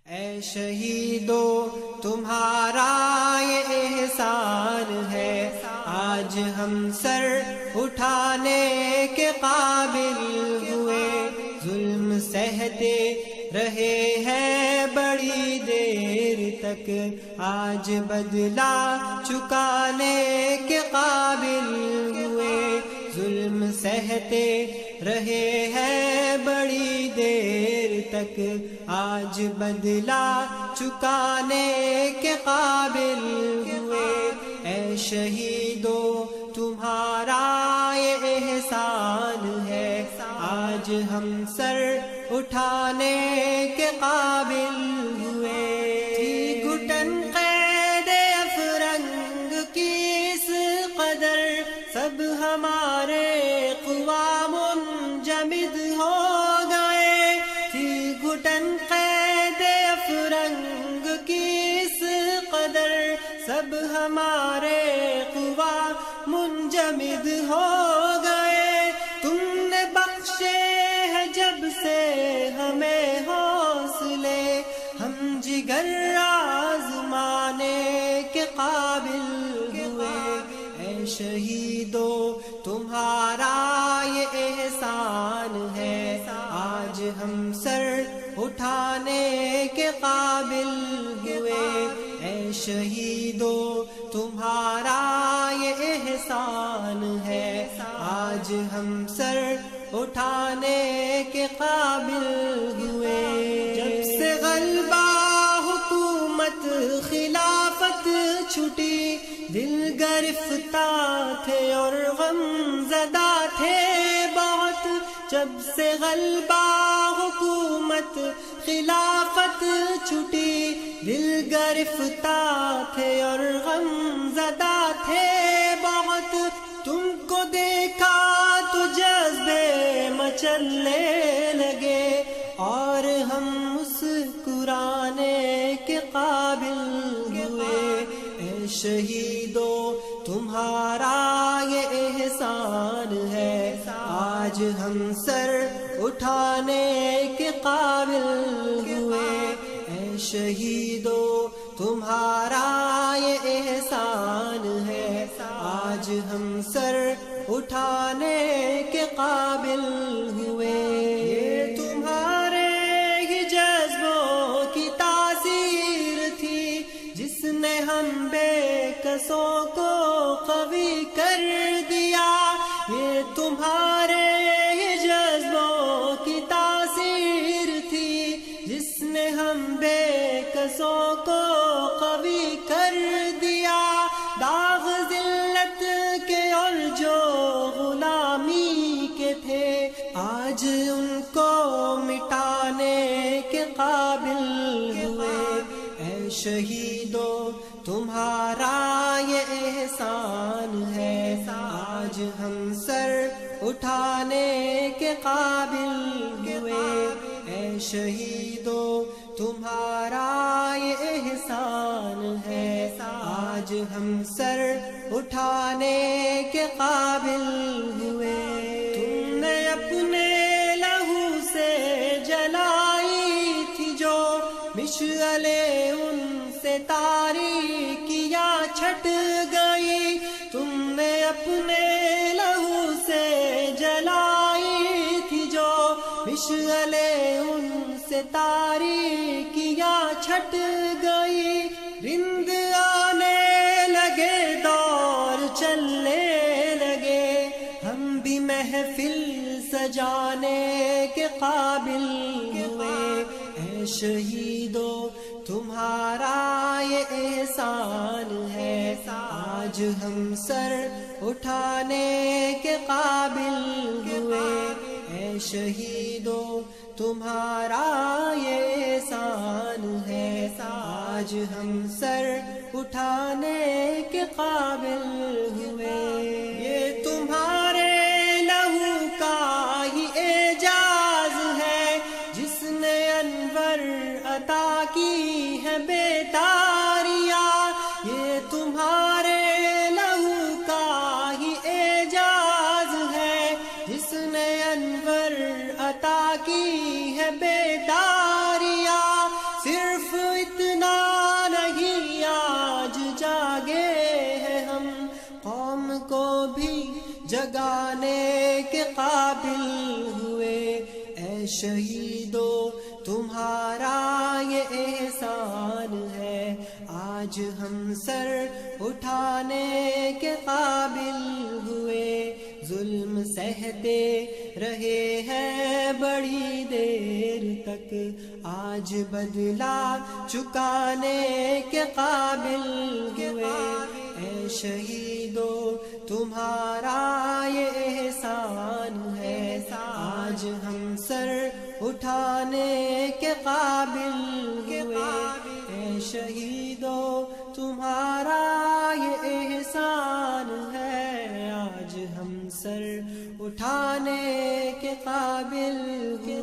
اے شہیدو تمہارا یہ احسان ہے، آج ہم سر اٹھانے کے قابل ہوئے۔ ظلم سہتے رہے ہیں بڑی دیر تک، آج بدلہ چکانے کے قابل ہوئے۔ ظلم سہتے رہے ہیں بڑی دیر تک، آج بدلہ چکانے کے قابل ہوئے۔ اے شہیدو تمہارا یہ احسان ہے، آج ہم سر اٹھانے کے قابل ہوئے۔ تھی گھٹن قید افرنگ کی اس قدر، سب ہمارے قوام منجمد ہو گئے۔ تھی گھٹن قید افرنگ کی اس قدر، سب ہمارے قوام منجمد ہو گئے۔ تم نے بخشے ہیں جب سے ہمیں حوصلے، ہم جگر آزمانے کے قابل ہوئے۔ اے شہیدو تمہارا یہ احسان ہے، آج ہم سر اٹھانے کے قابل ہوئے۔ اے شہیدو تمہارا یہ احسان ہے، آج ہم سر اٹھانے کے قابل ہوئے۔ جب سے غلبہ حکومت خلافت چھٹی، دل گرفتار تھے اور غم زدہ تھے بہت۔ جب سے غلبہ حکومت خلافت چھٹی، دل گرفتار تھے اور غم زدہ تھے بہت۔ تم کو دیکھا تو جذبے مچلنے لگے، اور ہم مسکرانے کے قابل ہوئے۔ اے شہیدو تمہارا یہ احسان ہے، آج ہم سر اٹھانے کے قابل ہوئے۔ اے شہیدو تمہارا یہ احسان ہے، آج ہم سر اٹھانے کے قابل ہوئے۔ یہ تمہارے ہی جذبوں کی تاثیر تھی، جس نے ہم بے کسوں کو قوی کر دیا۔ یہ تمہارے ہی جذبوں کی تاثیر تھی، جس نے ہم بے کسوں کو قوی کر دیا۔ داغ ذلت کے اور جو غلامی کے تھے، آج ان کو مٹانے کے قابل ہوئے۔ اے شہیدو تمہارا یہ احسان ہے، آج ہم سر اٹھانے کے قابل ہوئے۔ اے شہیدو تمہارا یہ احسان ہے، آج ہم سر اٹھانے کے قابل ہوئے۔ تم نے اپنے لہو سے جلائی تھی جو مشعلیں، ان سے تاریکیاں چھٹ گئی۔ تم نے اپنے لہو سے جلائی تھی جو مشعلیں، ان سے تاریکیاں چھٹ گئی۔ رند آنے لگے دور چلنے لگے، ہم بھی محفل سجانے کے قابل ہوئے۔ اے شہیدو تمہارا یہ احسان ہے، آج ہم سر اٹھانے کے قابل ہوئے۔ اے شہیدو تمہارا یہ احسان ہے، آج ہم سر اٹھانے کے قابل ہوئے۔ یہ تمہارے لہو کا ہی اعجاز ہے، جس نے انور عطا کی ہے بیداریاں۔ یہ تمہارے لہو کا ہی اعجاز ہے، جس نے انور عطا کی ہے بیداریاں۔ صرف جگانے کے قابل ہوئے، اے شہیدو تمہارا یہ احسان ہے، آج ہم سر اٹھانے کے قابل ہوئے، ظلم سہتے رہے ہیں بڑی دیر تک، آج بدلہ چکانے کے قابل ہوئے، اے شہیدو تمہارا یہ احسان ہے، آج ہم سر اٹھانے کے قابل ہوئے، اے شہیدو تمہارا یہ احسان ہے، آج ہم سر اٹھانے کے قابل ہوئے۔